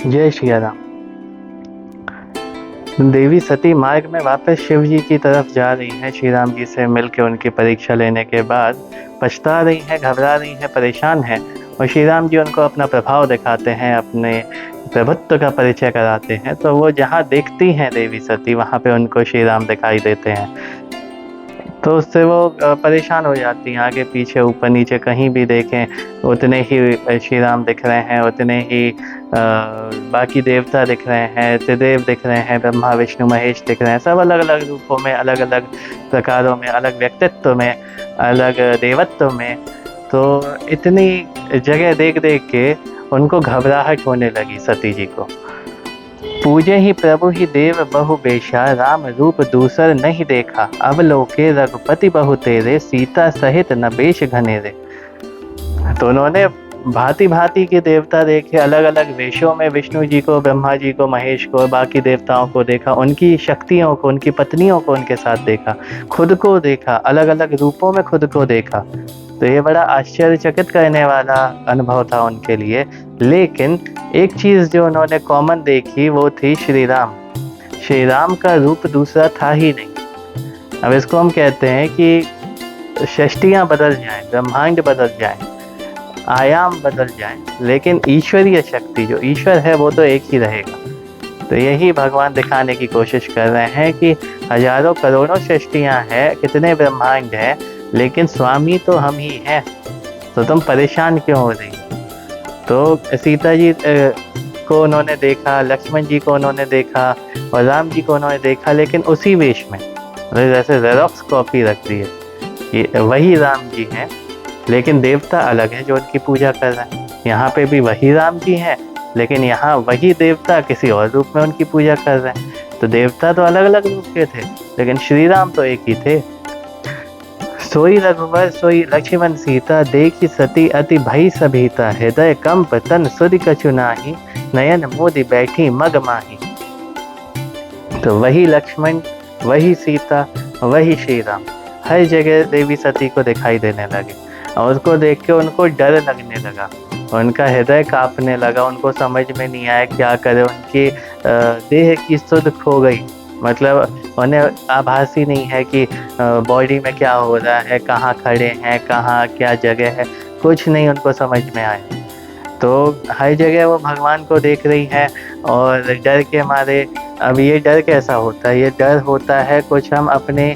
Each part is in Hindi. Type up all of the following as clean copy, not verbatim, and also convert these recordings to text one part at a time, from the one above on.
जय श्री राम। देवी सती मार्ग में वापस शिव जी की तरफ जा रही हैं। श्री राम जी से मिलकर उनकी परीक्षा लेने के बाद पछता रही हैं, घबरा रही हैं, परेशान हैं। और श्री राम जी उनको अपना प्रभाव दिखाते हैं, अपने प्रभुत्व का परिचय कराते हैं। तो वो जहाँ देखती हैं देवी सती, वहाँ पे उनको श्री राम दिखाई देते हैं। तो उससे वो परेशान हो जाती हैं। आगे पीछे ऊपर नीचे कहीं भी देखें उतने ही श्री राम दिख रहे हैं, उतने ही बाकी देवता दिख रहे हैं, त्रिदेव दिख रहे हैं, ब्रह्मा विष्णु महेश दिख रहे हैं। सब अलग अलग रूपों में, अलग अलग प्रकारों में, अलग व्यक्तित्व में, अलग देवत्व में। तो इतनी जगह देख देख के उनको घबराहट होने लगी सती जी को। पूजे ही प्रभु ही देव बहु बेशा, राम रूप दूसर नहीं देखा। अब लोके रघुपति बहु तेरे, सीता सहित न बेश घनेरे। तो उन्होंने भांति भांति के देवता देखे, अलग अलग वेशों में विष्णु जी को, ब्रह्मा जी को, महेश को, बाकी देवताओं को देखा, उनकी शक्तियों को, उनकी पत्नियों को उनके साथ देखा, खुद को देखा, अलग अलग रूपों में खुद को देखा। तो ये बड़ा आश्चर्यचकित करने वाला अनुभव था उनके लिए। लेकिन एक चीज़ जो उन्होंने कॉमन देखी वो थी श्री राम। श्री राम का रूप दूसरा था ही नहीं। अब इसको हम कहते हैं कि सृष्टियाँ बदल जाएं, ब्रह्मांड बदल जाएं, आयाम बदल जाएं, लेकिन ईश्वरीय शक्ति जो ईश्वर है वो तो एक ही रहेगा। तो यही भगवान दिखाने की कोशिश कर रहे हैं कि हजारों करोड़ों सृष्टियाँ हैं, कितने ब्रह्मांड हैं, लेकिन स्वामी तो हम ही हैं। तो तुम परेशान क्यों हो रही? तो सीता जी को उन्होंने देखा, लक्ष्मण जी को उन्होंने देखा और राम जी को उन्होंने देखा, लेकिन उसी वेश में, जैसे जेरोक्स कॉपी रख दी है कि वही राम जी हैं, लेकिन देवता अलग है जो उनकी पूजा कर रहे हैं। यहाँ पे भी वही राम जी हैं, लेकिन यहाँ वही देवता किसी और रूप में उनकी पूजा कर रहे हैं। तो देवता तो अलग अलग रूप के थे, लेकिन श्री राम तो एक ही थे। सोई रघुवर सोई लक्ष्मण सीता, देखी सती अति भई सभीता। हृदय कंप तन सुधि कछु नाही, नयन मोदि बैठी मग माही। तो वही लक्ष्मण, वही सीता, वही श्री राम हर जगह देवी सती को दिखाई देने लगे। और उसको देख के उनको डर लगने लगा, उनका हृदय कांपने लगा। उनको समझ में नहीं आया क्या करे। उनकी देह की सुध खो गई, मतलब उन्हें आभास ही नहीं है कि बॉडी में क्या हो रहा है, कहाँ खड़े हैं, कहाँ क्या जगह है, कुछ नहीं उनको समझ में आया। तो हर जगह वो भगवान को देख रही है और डर के मारे। अब ये डर कैसा होता है? ये डर होता है कुछ हम अपने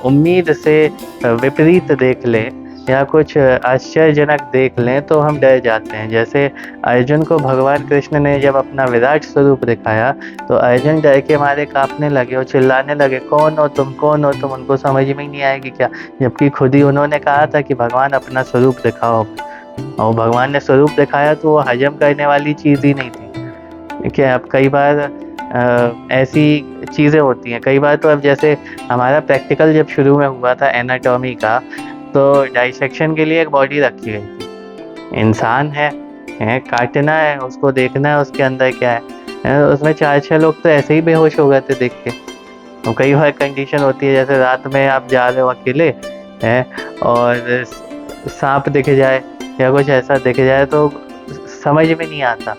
उम्मीद से विपरीत देख लें या कुछ आश्चर्यजनक देख लें तो हम डर जाते हैं। जैसे अर्जुन को भगवान कृष्ण ने जब अपना विराट स्वरूप दिखाया तो अर्जुन डर के मारे कांपने लगे और चिल्लाने लगे, कौन हो तुम, कौन हो तुम? उनको समझ में ही नहीं आएगी क्या, जबकि खुद ही उन्होंने कहा था कि भगवान अपना स्वरूप दिखाओ। और भगवान ने स्वरूप दिखाया तो वो हजम करने वाली चीज़ ही नहीं थी। ठीक है, अब कई बार ऐसी चीज़ें होती हैं। कई बार तो अब जैसे हमारा प्रैक्टिकल जब शुरू में हुआ था एनाटॉमी का, तो डाइसेक्शन के लिए एक बॉडी रखी गई थी। इंसान है, काटना है, उसको देखना है उसके अंदर क्या है। उसमें 4-6 लोग तो ऐसे ही बेहोश हो गए थे देख के। तो कई बार कंडीशन होती है जैसे रात में आप जा रहे हो अकेले हैं और सांप दिख जाए या कुछ ऐसा दिख जाए तो समझ में नहीं आता,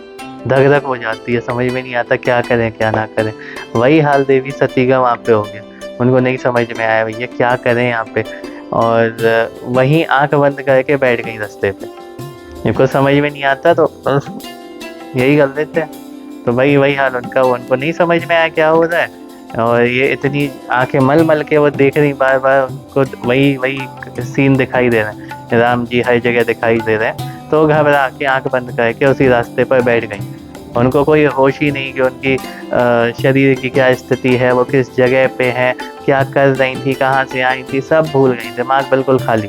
धक धक हो जाती है, समझ में नहीं आता क्या करें क्या ना करें। वही हाल देवी सती का वहाँ पे हो गया। उनको नहीं समझ में आया भैया क्या करें यहाँ पे, और वहीं आंख बंद करके बैठ गई रास्ते पे। इनको समझ में नहीं आता तो यही कर लेते हैं। तो वही हाल उनका, उनको नहीं समझ में आया क्या हो रहा है, और ये इतनी आंखें मल मल के वो देख रही, बार बार उनको वही सीन दिखाई दे रहे हैं, राम जी हर जगह दिखाई दे रहे हैं। तो घबरा के आंख बंद करके उसी रास्ते पर बैठ गई। उनको कोई होश ही नहीं कि उनकी शरीर की क्या स्थिति है, वो किस जगह पे है, क्या कर रही थी, कहाँ से आई थी, सब भूल गई, दिमाग बिल्कुल खाली।